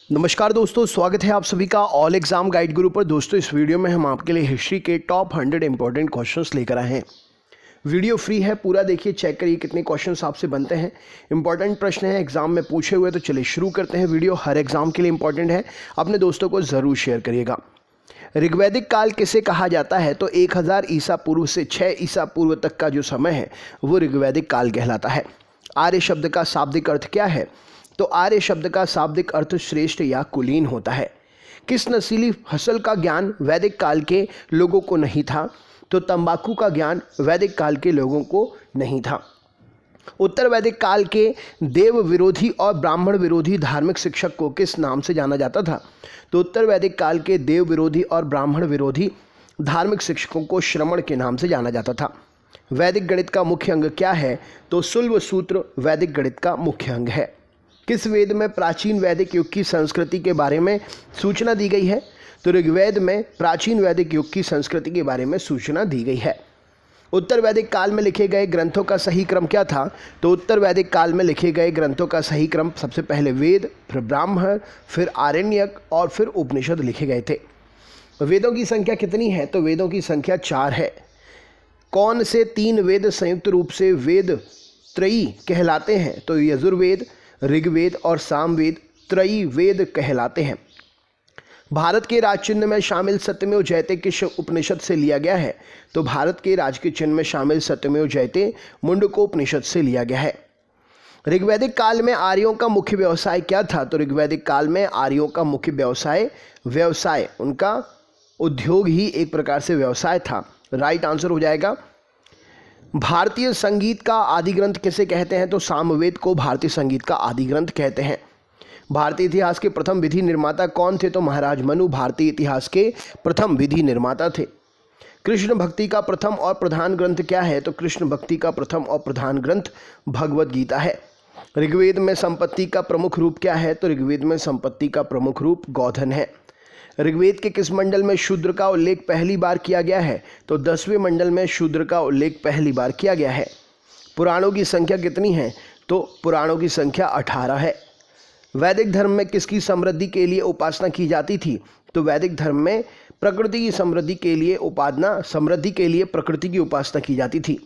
नमस्कार दोस्तों, स्वागत है आप सभी का ऑल एग्जाम गाइड गुरु पर। दोस्तों, इस वीडियो में हम आपके लिए हिस्ट्री के टॉप 100 इंपॉर्टेंट क्वेश्चंस लेकर आए हैं। वीडियो फ्री है, पूरा देखिए, चेक करिए कितने क्वेश्चंस आपसे बनते हैं। इंपॉर्टेंट प्रश्न है, एग्जाम में पूछे हुए। तो चलिए शुरू करते हैं। वीडियो हर एग्जाम के लिए इंपॉर्टेंट है, अपने दोस्तों को ज़रूर शेयर करिएगा। ऋग्वैदिक काल किसे कहा जाता है? तो 1000 ईसा पूर्व से 6 ईसा पूर्व तक का जो समय है वो ऋग्वैदिक काल कहलाता है। आर्य शब्द का शाब्दिक अर्थ क्या है? तो आर्य शब्द का शाब्दिक अर्थ श्रेष्ठ या कुलीन होता है। किस नस्लीय फसल का ज्ञान वैदिक काल के लोगों को नहीं था? तो तंबाकू का ज्ञान वैदिक काल के लोगों को नहीं था। उत्तर वैदिक काल के देव विरोधी और ब्राह्मण विरोधी धार्मिक शिक्षक को किस नाम से जाना जाता था? तो उत्तर वैदिक काल के देव विरोधी और ब्राह्मण विरोधी धार्मिक शिक्षकों को श्रमण के नाम से जाना जाता था। वैदिक गणित का मुख्य अंग क्या है? तो शुल्ब सूत्र वैदिक गणित का मुख्य अंग है। किस वेद में प्राचीन वैदिक युग की संस्कृति के बारे में सूचना दी गई है? तो ऋग्वेद में प्राचीन वैदिक युग की संस्कृति के बारे में सूचना दी गई है। उत्तर वैदिक काल में लिखे गए ग्रंथों का सही क्रम क्या था? तो उत्तर वैदिक काल में लिखे गए ग्रंथों का सही क्रम सबसे पहले वेद, फिर ब्राह्मण, फिर आरण्यक और फिर उपनिषद लिखे गए थे। वेदों की संख्या कितनी है? तो वेदों की संख्या 4 है। कौन से 3 वेद संयुक्त रूप से वेद त्रयी कहलाते हैं? तो यजुर्वेद, ऋग्वेद और सामवेद त्रयी वेद कहलाते हैं। भारत के राज चिन्ह में शामिल सत्यमेव जयते किस उपनिषद से लिया गया है? तो भारत के राज के चिन्ह में शामिल सत्यमेव जयते मुंडकोपनिषद से लिया गया है। ऋग्वैदिक काल में आर्यों का मुख्य व्यवसाय क्या था? तो ऋग्वैदिक काल में आर्यों का मुख्य व्यवसाय उनका उद्योग ही एक प्रकार से व्यवसाय था। राइट आंसर हो जाएगा। भारतीय संगीत का आदि ग्रंथ किसे कहते हैं? तो सामवेद को भारतीय संगीत का आदि ग्रंथ कहते हैं। भारतीय इतिहास के प्रथम विधि निर्माता कौन थे? तो महाराज मनु भारतीय इतिहास के प्रथम विधि निर्माता थे। कृष्ण भक्ति का प्रथम और प्रधान ग्रंथ क्या है? तो कृष्ण भक्ति का प्रथम और प्रधान ग्रंथ भगवद गीता है। ऋग्वेद में संपत्ति का प्रमुख रूप क्या है? तो ऋग्वेद में संपत्ति का प्रमुख रूप गोधन है। ऋग्वेद के किस मंडल में शूद्र का उल्लेख पहली बार किया गया है? तो 10वें मंडल में शूद्र का उल्लेख पहली बार किया गया है। पुराणों की संख्या कितनी है? तो पुराणों की संख्या 18 है। वैदिक धर्म में किसकी समृद्धि के लिए उपासना की जाती थी? तो वैदिक धर्म में प्रकृति की समृद्धि के लिए प्रकृति की उपासना की जाती थी।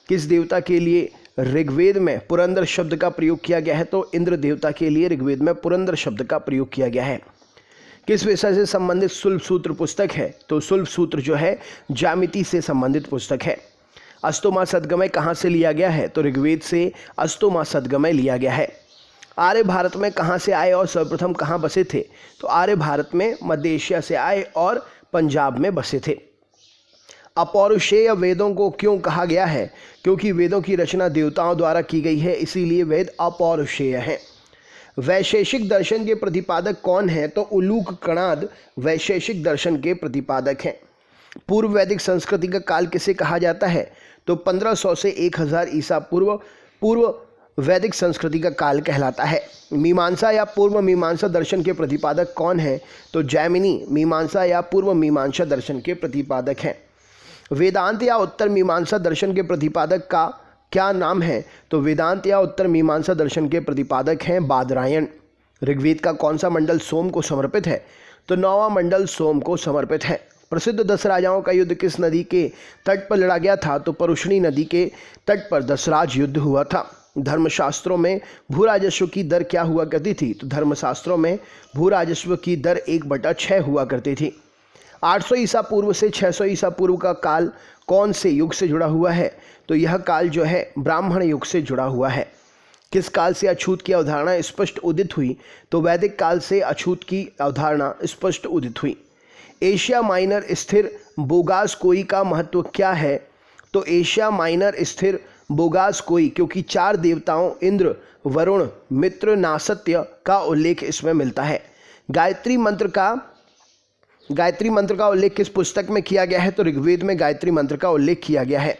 किस देवता के लिए ऋग्वेद में पुरंदर शब्द का प्रयोग किया गया है? तो इंद्र देवता के लिए ऋग्वेद में पुरंदर शब्द का प्रयोग किया गया है। किस विषय से संबंधित शुल्ब सूत्र पुस्तक है? तो शुल्ब सूत्र जो है ज्यामिति से संबंधित पुस्तक है। अस्तोमा सद्गमय कहाँ से लिया गया है? तो ऋग्वेद से अस्तोमा सद्गमय लिया गया है। आर्य भारत में कहाँ से आए और सर्वप्रथम कहाँ बसे थे? तो आर्य भारत में मध्य एशिया से आए और पंजाब में बसे थे। अपौरुषेय वेदों को क्यों कहा गया है? क्योंकि वेदों की रचना देवताओं द्वारा की गई है, इसीलिए वेद अपौरुषेय हैं। वैशेषिक दर्शन के प्रतिपादक कौन है? तो उलूक कणाद वैशेषिक दर्शन के प्रतिपादक हैं। पूर्व वैदिक संस्कृति का काल किसे कहा जाता है? तो 1500 से 1000 ईसा पूर्व वैदिक संस्कृति का काल कहलाता है। मीमांसा या पूर्व मीमांसा दर्शन के प्रतिपादक कौन है? तो जैमिनी मीमांसा या पूर्व मीमांसा दर्शन के प्रतिपादक हैं। वेदांत या उत्तर मीमांसा दर्शन के प्रतिपादक का क्या नाम है? तो वेदांत या उत्तर मीमांसा दर्शन के प्रतिपादक हैं बादरायण। ऋग्वेद का कौन सा मंडल सोम को समर्पित है? तो 9वां मंडल सोम को समर्पित है। प्रसिद्ध 10 राजाओं का युद्ध किस नदी के तट पर लड़ा गया था? तो परुष्णी नदी के तट पर दसराज युद्ध हुआ था। धर्मशास्त्रों में भू राजस्व की दर क्या हुआ करती थी? तो धर्मशास्त्रों में भू राजस्व की दर 1/6 हुआ करती थी। 800 ईसा पूर्व से 600 ईसा पूर्व का काल कौन से युग से जुड़ा हुआ है? तो यह काल जो है ब्राह्मण युग से जुड़ा हुआ है। किस काल से अछूत की अवधारणा स्पष्ट उदित हुई? तो वैदिक काल से अछूत की अवधारणा स्पष्ट उदित हुई। एशिया माइनर स्थिर बोगासकोई का महत्व क्या है? तो एशिया माइनर स्थिर बोगासकोई क्योंकि 4 देवताओं इंद्र, वरुण, मित्र, नासत्य का उल्लेख इसमें मिलता है। गायत्री मंत्र का उल्लेख किस पुस्तक में किया गया है? तो ऋग्वेद में गायत्री मंत्र का उल्लेख किया गया है।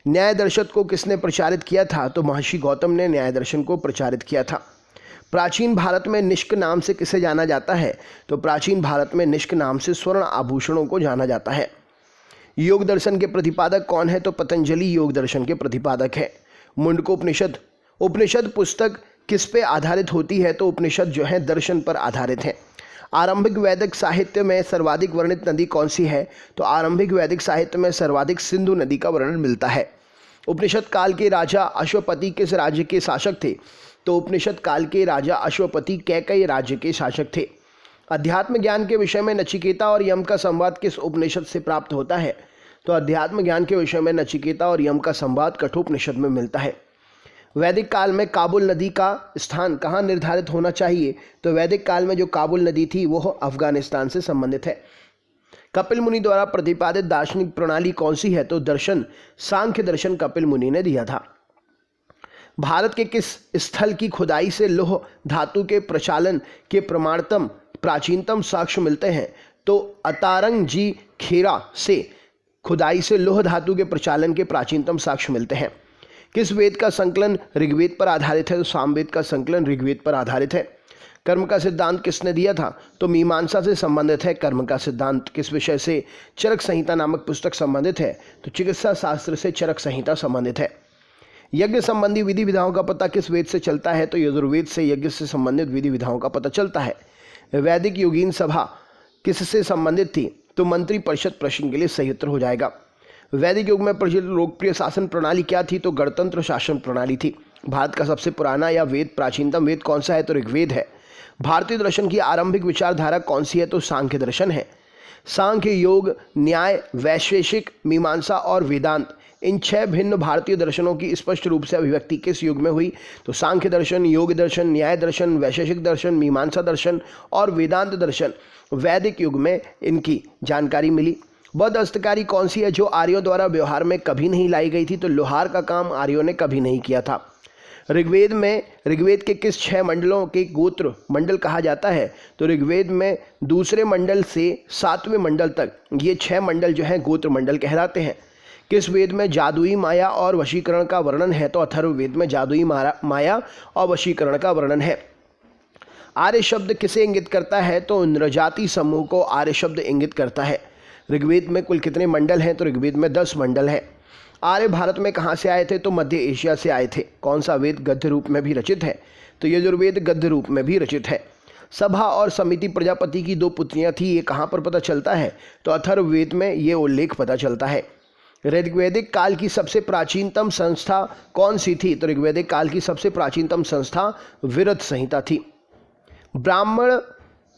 न्याय दर्शन को किसने प्रचारित किया था? तो महर्षि गौतम ने न्याय दर्शन को प्रचारित किया था। प्राचीन भारत में निष्क नाम से किसे जाना जाता है? तो प्राचीन भारत में निष्क नाम से स्वर्ण आभूषणों को जाना जाता है। योग दर्शन के प्रतिपादक कौन है? तो पतंजलि योग दर्शन के प्रतिपादक है। मुंडकोपनिषद उपनिषद पुस्तक किस पे आधारित होती है? तो उपनिषद जो है दर्शन पर आधारित है। आरंभिक वैदिक साहित्य में सर्वाधिक वर्णित नदी कौन सी है? तो आरंभिक वैदिक साहित्य में सर्वाधिक सिंधु नदी का वर्णन मिलता है। उपनिषद काल के राजा अश्वपति किस राज्य के शासक थे? तो उपनिषद काल के राजा अश्वपति कैकेयी राज्य के शासक थे। अध्यात्म ज्ञान के विषय में नचिकेता और यम का संवाद किस उपनिषद से प्राप्त होता है? तो अध्यात्म ज्ञान के विषय में नचिकेता और यम का संवाद कठोपनिषद में मिलता है। वैदिक काल में काबुल नदी का स्थान कहाँ निर्धारित होना चाहिए? तो वैदिक काल में जो काबुल नदी थी वो अफगानिस्तान से संबंधित है। कपिल मुनि द्वारा प्रतिपादित दार्शनिक प्रणाली कौन सी है? तो दर्शन सांख्य दर्शन कपिल मुनि ने दिया था। भारत के किस स्थल की खुदाई से लौह धातु के प्रचालन के प्रमाणतम प्राचीनतम साक्ष्य मिलते हैं? तो अतारंगजी खेरा से खुदाई से लौह धातु के प्रचालन के प्राचीनतम साक्ष्य मिलते हैं। किस वेद का संकलन ऋग्वेद पर आधारित है? तो सामवेद का संकलन ऋग्वेद पर आधारित है। कर्म का सिद्धांत किसने दिया था? तो मीमांसा से संबंधित है कर्म का सिद्धांत। किस विषय से चरक संहिता नामक पुस्तक संबंधित है? तो चिकित्सा शास्त्र से चरक संहिता संबंधित है। यज्ञ संबंधी विधि विधाओं का पता किस वेद से चलता है? तो यजुर्वेद से यज्ञ से संबंधित विधि विधाओं का पता चलता है। वैदिक योगीन सभा किससे संबंधित थी? तो मंत्री परिषद प्रश्न के लिए सही उत्तर हो जाएगा। वैदिक युग में प्रचलित लोकप्रिय शासन प्रणाली क्या थी? तो गणतंत्र शासन प्रणाली थी। भारत का सबसे पुराना या वेद प्राचीनतम वेद कौन सा है? तो ऋग्वेद है। भारतीय दर्शन की आरंभिक विचारधारा कौन सी है? तो सांख्य दर्शन है। सांख्य, योग, न्याय, वैशेषिक, मीमांसा और वेदांत, इन 6 भिन्न भारतीय दर्शनों की स्पष्ट रूप से अभिव्यक्ति किस युग में हुई? तो सांख्य दर्शन, योग दर्शन, न्याय दर्शन, वैशेषिक दर्शन, मीमांसा दर्शन और वेदांत दर्शन वैदिक युग में इनकी जानकारी मिली। बौद्ध हस्तकारी कौन सी है जो आर्यों द्वारा व्यवहार में कभी नहीं लाई गई थी? तो लोहार का काम आर्यों ने कभी नहीं किया था। ऋग्वेद के किस 6 मंडलों के गोत्र मंडल कहा जाता है? तो ऋग्वेद में दूसरे मंडल से 7वें मंडल तक ये 6 मंडल जो हैं गोत्र मंडल कहलाते हैं। किस वेद में जादुई माया और वशीकरण का वर्णन है? तो अथर्ववेद में जादुई माया और वशीकरण का वर्णन है। आर्य शब्द किसे इंगित करता है? तो नृजाति समूह को आर्य शब्द इंगित करता है। ऋग्वेद में कुल कितने मंडल हैं? तो ऋग्वेद में 10 मंडल हैं। आर्य भारत में कहाँ से आए थे? तो मध्य एशिया से आए थे। कौन सा वेद गद्य रूप में भी रचित है? तो यजुर्वेद गद्य रूप में भी रचित है। सभा और समिति प्रजापति की 2 पुत्रियां थी, ये कहाँ पर पता चलता है? तो अथर्ववेद में ये उल्लेख पता चलता है। ऋग्वैदिक काल की सबसे प्राचीनतम संस्था कौन सी थी? तो ऋग्वैदिक काल की सबसे प्राचीनतम संस्था विरत संहिता थी। ब्राह्मण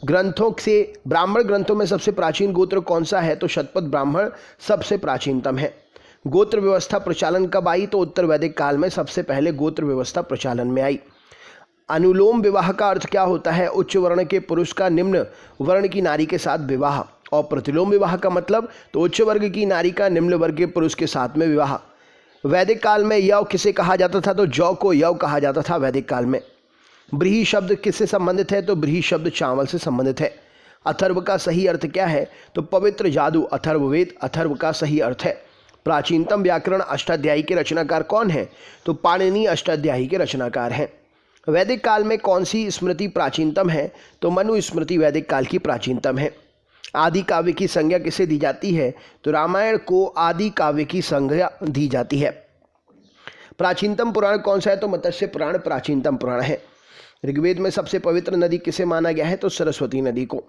ग्रंथों में सबसे प्राचीन गोत्र कौन सा है? तो शतपथ ब्राह्मण सबसे प्राचीनतम है। गोत्र व्यवस्था प्रचालन कब आई? तो उत्तर वैदिक काल में सबसे पहले गोत्र व्यवस्था प्रचालन में आई। अनुलोम विवाह का अर्थ क्या होता है? उच्च वर्ण के पुरुष का निम्न वर्ण की नारी के साथ विवाह। और प्रतिलोम विवाह का मतलब? तो उच्च वर्ग की नारी का निम्न वर्ग के पुरुष के साथ में विवाह। वैदिक काल में यव किसे कहा जाता था? तो जौ को यव कहा जाता था वैदिक काल में। ब्रीहि शब्द किससे संबंधित है? तो ब्रीहि शब्द चावल से संबंधित है। अथर्व का सही अर्थ क्या है? तो पवित्र जादू अथर्ववेद अथर्व का सही अर्थ है। प्राचीनतम व्याकरण अष्टाध्यायी के रचनाकार कौन है? तो पाणिनि अष्टाध्यायी के रचनाकार हैं। वैदिक काल में कौन सी स्मृति प्राचीनतम है? तो मनु स्मृति वैदिक काल की प्राचीनतम है। आदि काव्य की संज्ञा किसे दी जाती है? तो रामायण को आदि काव्य की संज्ञा दी जाती है। प्राचीनतम पुराण कौन सा है? तो मत्स्य पुराण प्राचीनतम पुराण है। ऋग्वेद में सबसे पवित्र नदी किसे माना गया है? तो सरस्वती नदी को।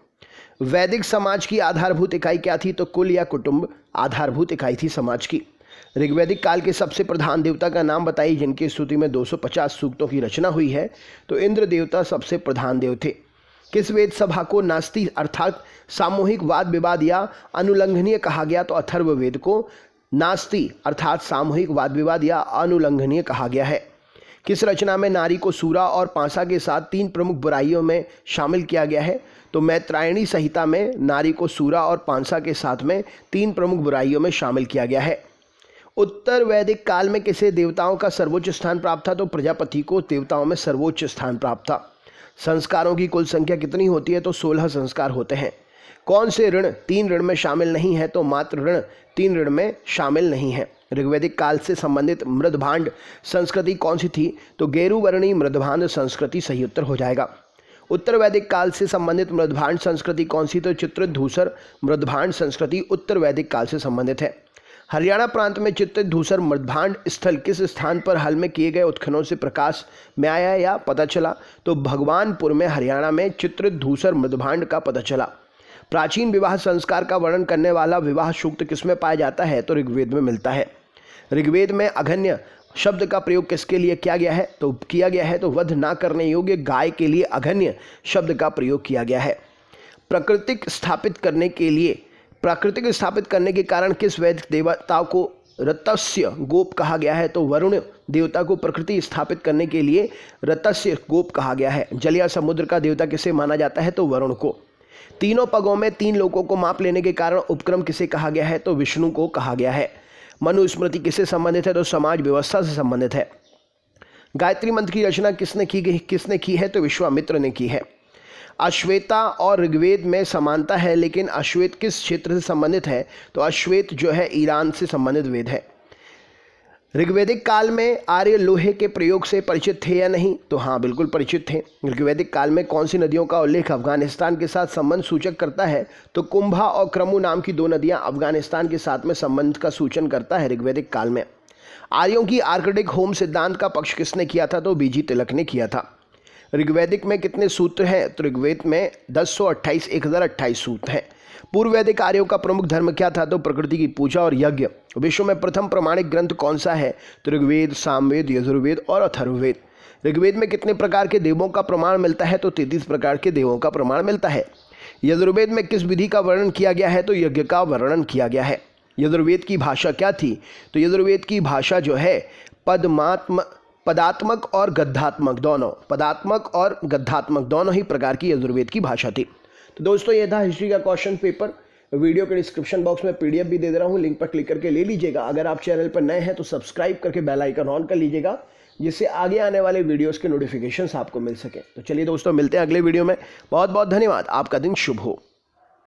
वैदिक समाज की आधारभूत इकाई क्या थी? तो कुल या कुटुंब आधारभूत इकाई थी समाज की। ऋग्वैदिक काल के सबसे प्रधान देवता का नाम बताइए जिनकी स्तुति में 250 सूक्तों की रचना हुई है। तो इंद्र देवता सबसे प्रधान देव थे। किस वेद सभा को नास्ति अर्थात सामूहिक वाद विवाद या अनुल्लंघनीय कहा गया? तो अथर्ववेद को नास्ति अर्थात सामूहिक वाद विवाद या अनुल्लंघनीय कहा गया है। किस रचना में नारी को सूरा और पांसा के साथ 3 प्रमुख बुराइयों में शामिल किया गया है? तो मैत्रायणी संहिता में नारी को सूरा और पांसा के साथ में 3 प्रमुख बुराइयों में शामिल किया गया है। उत्तर वैदिक काल में किसे देवताओं का सर्वोच्च स्थान प्राप्त था? तो प्रजापति को देवताओं में सर्वोच्च स्थान प्राप्त था। संस्कारों की कुल संख्या कितनी होती है? तो 16 संस्कार होते हैं। कौन से ऋण 3 ऋण में शामिल नहीं है? तो मात्र ऋण 3 ऋण में शामिल नहीं है। ऋग्वैदिक काल से संबंधित मृदभांड संस्कृति कौन सी थी? तो गेरुवर्णी मृदभांड संस्कृति सही उत्तर हो जाएगा। उत्तर वैदिक काल से संबंधित मृदभांड संस्कृति कौन सी? तो चित्रित धूसर मृदभांड संस्कृति उत्तर वैदिक काल से संबंधित है। हरियाणा प्रांत में चित्रित धूसर मृदभांड स्थल किस स्थान पर हाल में किए गए उत्खननों से प्रकाश में आया या पता चला? तो भगवानपुर में हरियाणा में चित्रित धूसर मृदभांड का पता चला। प्राचीन विवाह संस्कार का वर्णन करने वाला विवाह सूक्त किसमें पाया जाता है? तो ऋग्वेद में मिलता है। ऋग्वेद में अघन्य शब्द का प्रयोग किसके लिए किया गया है? तो किया गया है तो वध ना करने योग्य गाय के लिए अघन्य शब्द का प्रयोग किया गया है। प्राकृतिक स्थापित करने के कारण किस वैदिक देवता को रतस्य गोप कहा गया है? तो वरुण देवता को प्रकृति स्थापित करने के लिए रतस्य गोप कहा गया है। जल या समुद्र का देवता किसे माना जाता है? तो वरुण को। तीनों पगों में 3 लोकों को माप लेने के कारण उपक्रम किसे कहा गया है? तो विष्णु को कहा गया है। मनुस्मृति किससे संबंधित है? तो समाज व्यवस्था से संबंधित है। गायत्री मंत्र की रचना किसने की है? तो विश्वामित्र ने की है। अश्वेता और ऋग्वेद में समानता है, लेकिन अश्वेत किस क्षेत्र से संबंधित है? तो अश्वेत जो है ईरान से संबंधित वेद है। ऋग्वैदिक काल में आर्य लोहे के प्रयोग से परिचित थे या नहीं? तो हाँ, बिल्कुल परिचित थे। ऋग्वैदिक काल में कौन सी नदियों का उल्लेख अफगानिस्तान के साथ संबंध सूचक करता है? तो कुंभा और क्रमु नाम की 2 नदियां अफगानिस्तान के साथ में संबंध का सूचन करता है ऋग्वैदिक काल में। आर्यों की आर्कटिक होम सिद्धांत का पक्ष किसने किया था? तो बीजी तिलक ने किया था। ऋग्वैदिक में कितने सूत्र हैं? तो ऋग्वेद में 1028 1028 सूत्र हैं। पूर्व वैदिक आर्यों का प्रमुख धर्म क्या था? तो प्रकृति की पूजा और यज्ञ। विश्व में प्रथम प्रमाणिक ग्रंथ कौन सा है? तो ऋग्वेद, सामवेद, यजुर्वेद और अथर्ववेद। ऋग्वेद में कितने प्रकार के देवों का प्रमाण मिलता है? तो 33 प्रकार के देवों का प्रमाण मिलता है। यजुर्वेद में किस विधि का वर्णन किया गया है? तो यज्ञ का वर्णन किया गया है। यजुर्वेद की भाषा क्या थी? तो यजुर्वेद की भाषा जो है पदात्मक और गद्यात्मक दोनों ही प्रकार की यजुर्वेद की भाषा थी। तो दोस्तों, ये था हिस्ट्री का क्वेश्चन पेपर। वीडियो के डिस्क्रिप्शन बॉक्स में PDF भी दे रहा हूँ, लिंक पर क्लिक करके ले लीजिएगा। अगर आप चैनल पर नए हैं तो सब्सक्राइब करके बेल आइकन ऑन कर लीजिएगा, जिससे आगे आने वाले वीडियोस के नोटिफिकेशंस आपको मिल सके। तो चलिए दोस्तों, मिलते हैं अगले वीडियो में। बहुत बहुत धन्यवाद। आपका दिन शुभ हो।